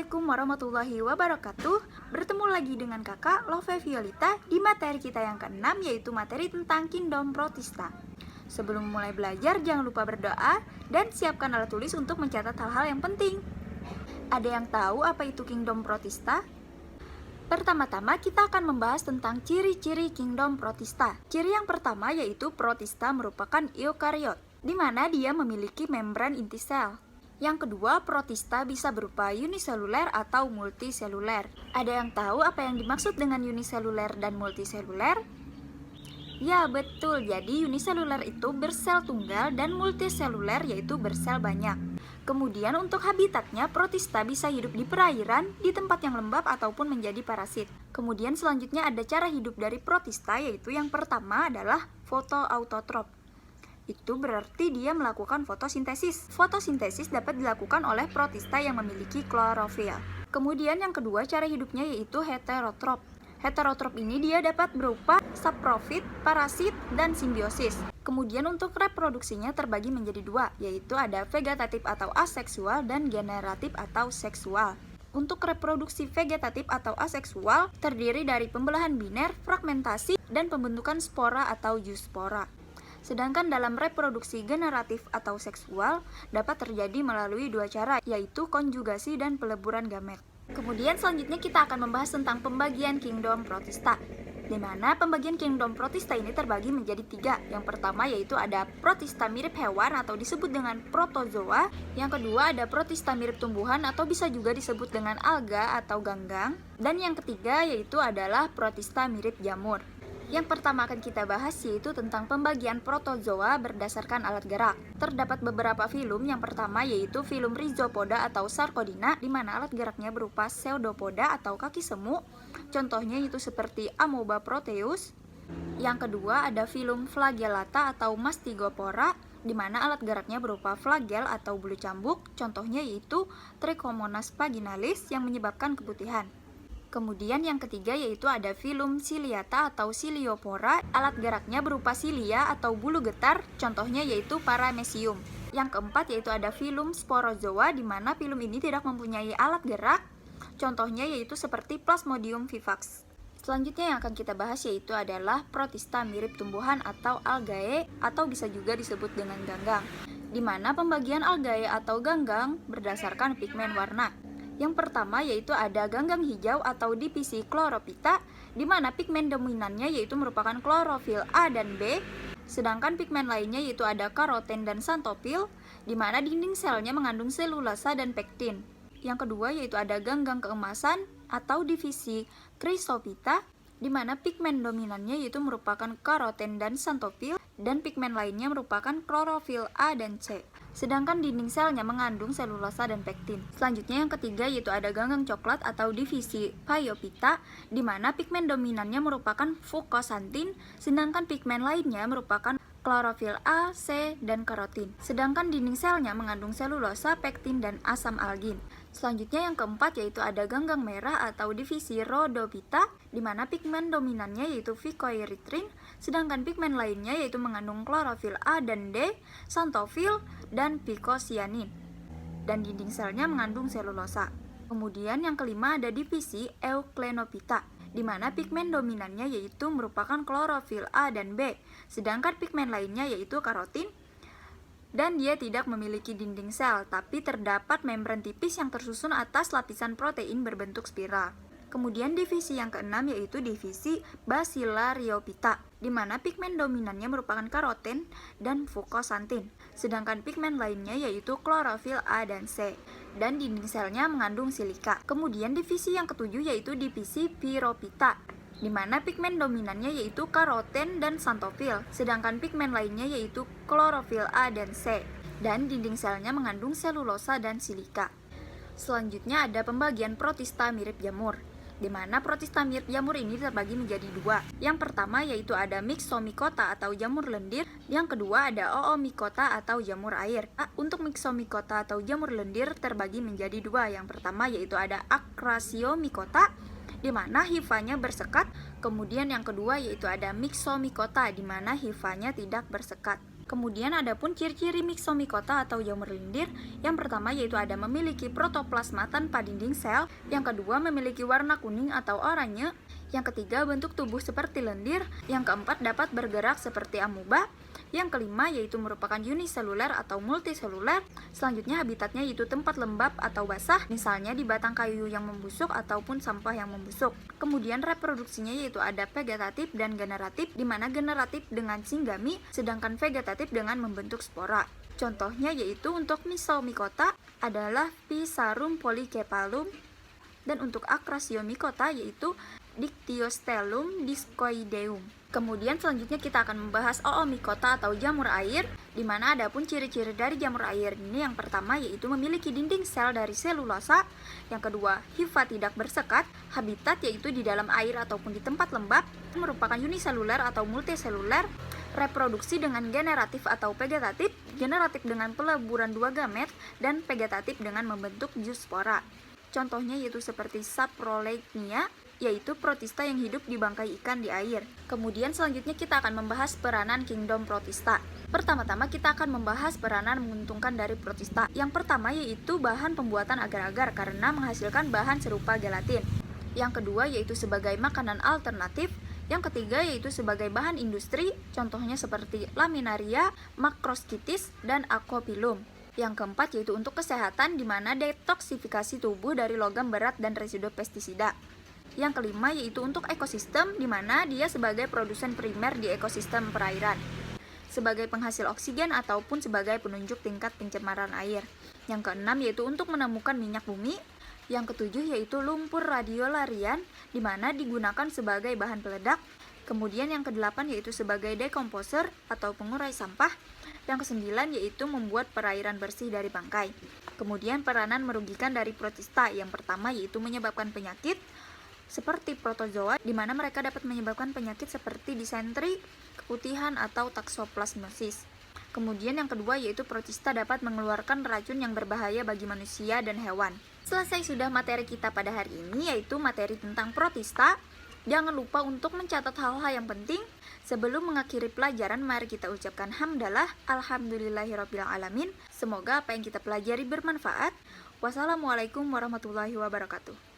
Assalamualaikum warahmatullahi wabarakatuh. Bertemu lagi dengan kakak Love Violita di materi kita yang keenam, yaitu materi tentang Kingdom Protista. Sebelum mulai belajar, jangan lupa berdoa dan siapkan alat tulis untuk mencatat hal-hal yang penting. Ada yang tahu apa itu Kingdom Protista? Pertama-tama kita akan membahas tentang ciri-ciri Kingdom Protista. Ciri yang pertama yaitu Protista merupakan eukariot, di mana dia memiliki membran inti sel. Yang kedua, protista bisa berupa uniseluler atau multiseluler. Ada yang tahu apa yang dimaksud dengan uniseluler dan multiseluler? Ya, betul. Jadi uniseluler itu bersel tunggal dan multiseluler yaitu bersel banyak. Kemudian untuk habitatnya, protista bisa hidup di perairan, di tempat yang lembab ataupun menjadi parasit. Kemudian selanjutnya ada cara hidup dari protista, yaitu yang pertama adalah fotoautotrop. Itu berarti dia melakukan fotosintesis. Fotosintesis dapat dilakukan oleh protista yang memiliki klorofil. Kemudian yang kedua, cara hidupnya yaitu heterotrop. Heterotrop ini dia dapat berupa saprofit, parasit, dan simbiosis. Kemudian untuk reproduksinya terbagi menjadi dua, yaitu ada vegetatif atau aseksual dan generatif atau seksual. Untuk reproduksi vegetatif atau aseksual terdiri dari pembelahan biner, fragmentasi, dan pembentukan spora atau zoospora. Sedangkan dalam reproduksi generatif atau seksual dapat terjadi melalui dua cara, yaitu konjugasi dan peleburan gamet. Kemudian selanjutnya kita akan membahas tentang pembagian Kingdom Protista, di mana pembagian Kingdom Protista ini terbagi menjadi tiga. Yang pertama yaitu ada protista mirip hewan atau disebut dengan protozoa. Yang kedua ada protista mirip tumbuhan atau bisa juga disebut dengan alga atau ganggang. Dan yang ketiga yaitu adalah protista mirip jamur. Yang pertama akan kita bahas yaitu tentang pembagian protozoa berdasarkan alat gerak. Terdapat beberapa filum. Yang pertama yaitu filum Rhizopoda atau Sarcodina, di mana alat geraknya berupa pseudopoda atau kaki semu. Contohnya itu seperti Amoeba proteus. Yang kedua ada filum Flagellata atau Mastigopora, di mana alat geraknya berupa flagel atau bulu cambuk. Contohnya yaitu Trichomonas vaginalis yang menyebabkan keputihan. Kemudian yang ketiga yaitu ada filum Ciliata atau Ciliopora, alat geraknya berupa silia atau bulu getar, contohnya yaitu Paramecium. Yang keempat yaitu ada filum Sporozoa, di mana filum ini tidak mempunyai alat gerak, contohnya yaitu seperti Plasmodium vivax. Selanjutnya yang akan kita bahas yaitu adalah protista mirip tumbuhan atau algae, atau bisa juga disebut dengan ganggang, di mana pembagian algae atau ganggang berdasarkan pigmen warna. Yang pertama yaitu ada ganggang hijau atau divisi chlorophyta, di mana pigmen dominannya yaitu merupakan klorofil A dan B, sedangkan pigmen lainnya yaitu ada karoten dan xanthophyll, di mana dinding selnya mengandung selulasa dan pektin. Yang kedua yaitu ada ganggang keemasan atau divisi chrysophyta, di mana pigmen dominannya yaitu merupakan karoten dan xanthophyll, dan pigmen lainnya merupakan klorofil A dan C. Sedangkan dinding selnya mengandung selulasa dan pektin. Selanjutnya yang ketiga yaitu ada ganggang coklat atau divisi Phaeophyta, di mana pigmen dominannya merupakan fucoxanthin, sedangkan pigmen lainnya merupakan klorofil A, C, dan karotin. Sedangkan dinding selnya mengandung selulosa, pektin, dan asam algin. Selanjutnya yang keempat yaitu ada ganggang merah atau divisi Rhodophyta, di mana pigmen dominannya yaitu phycoerythrin, sedangkan pigmen lainnya yaitu mengandung klorofil A dan D, xanthophyll, dan phycocyanin. Dan dinding selnya mengandung selulosa. Kemudian yang kelima ada divisi Euclenophyta, di mana pigmen dominannya yaitu merupakan klorofil A dan B, sedangkan pigmen lainnya yaitu karotin, dan dia tidak memiliki dinding sel, tapi terdapat membran tipis yang tersusun atas lapisan protein berbentuk spiral. Kemudian divisi yang keenam yaitu divisi Bacillariophyta, di mana pigmen dominannya merupakan karoten dan fucoxanthin, sedangkan pigmen lainnya yaitu klorofil A dan C, dan dinding selnya mengandung silika. Kemudian divisi yang ketujuh yaitu divisi Pyrophyta, di mana pigmen dominannya yaitu karoten dan xanthophyll, sedangkan pigmen lainnya yaitu klorofil A dan C, dan dinding selnya mengandung selulosa dan silika. Selanjutnya ada pembagian protista mirip jamur, di mana protista mirip jamur ini terbagi menjadi dua. Yang pertama yaitu ada Myxomycota atau jamur lendir, yang kedua ada Oomycota atau jamur air. Untuk Myxomycota atau jamur lendir terbagi menjadi dua. Yang pertama yaitu ada Acrasiomycota, di mana hifanya bersekat. Kemudian yang kedua yaitu ada Myxomycota, di mana hifanya tidak bersekat. Kemudian ada pun ciri-ciri myxomycota atau jamur lendir. Yang pertama yaitu ada memiliki protoplasma tanpa dinding sel. Yang kedua memiliki warna kuning atau oranye. Yang ketiga bentuk tubuh seperti lendir. Yang keempat dapat bergerak seperti amuba. Yang kelima yaitu merupakan uniseluler atau multiseluler. Selanjutnya habitatnya yaitu tempat lembab atau basah, misalnya di batang kayu yang membusuk ataupun sampah yang membusuk. Kemudian reproduksinya yaitu ada vegetatif dan generatif, di mana generatif dengan singgami, sedangkan vegetatif dengan membentuk spora. Contohnya yaitu untuk myxomycota adalah Physarum polycephalum, dan untuk Acrasiomycota yaitu Dictyostelium discoideum. Kemudian selanjutnya kita akan membahas Oomycota atau jamur air, di mana ada pun ciri-ciri dari jamur air ini. Yang pertama yaitu memiliki dinding sel dari selulosa. Yang kedua, hifa tidak bersekat, habitat yaitu di dalam air ataupun di tempat lembab, merupakan uniseluler atau multiseluler, reproduksi dengan generatif atau vegetatif, generatif dengan peleburan dua gamet, dan vegetatif dengan membentuk zoospora. Contohnya yaitu seperti Saprolegnia, yaitu protista yang hidup di bangkai ikan di air. Kemudian selanjutnya kita akan membahas peranan kingdom protista. Pertama-tama kita akan membahas peranan menguntungkan dari protista. Yang pertama yaitu bahan pembuatan agar-agar karena menghasilkan bahan serupa gelatin. Yang kedua yaitu sebagai makanan alternatif. Yang ketiga yaitu sebagai bahan industri, contohnya seperti laminaria, macroscytis, dan aquapilum. Yang keempat yaitu untuk kesehatan, di mana detoksifikasi tubuh dari logam berat dan residu pestisida. Yang kelima yaitu untuk ekosistem, di mana dia sebagai produsen primer di ekosistem perairan, sebagai penghasil oksigen ataupun sebagai penunjuk tingkat pencemaran air. Yang keenam yaitu untuk menemukan minyak bumi. Yang ketujuh yaitu lumpur radiolarian, di mana digunakan sebagai bahan peledak. Kemudian yang kedelapan yaitu sebagai decomposer atau pengurai sampah. Yang kesembilan yaitu membuat perairan bersih dari bangkai. Kemudian peranan merugikan dari protista, yang pertama yaitu menyebabkan penyakit seperti protozoa, di mana mereka dapat menyebabkan penyakit seperti disentri, keputihan, atau toxoplasmosis. Kemudian yang kedua yaitu protista dapat mengeluarkan racun yang berbahaya bagi manusia dan hewan. Selesai sudah materi kita pada hari ini, yaitu materi tentang protista. Jangan lupa untuk mencatat hal-hal yang penting. Sebelum mengakhiri pelajaran, mari kita ucapkan hamdalah, alhamdulillahirrabbilalamin. Semoga apa yang kita pelajari bermanfaat. Wassalamualaikum warahmatullahi wabarakatuh.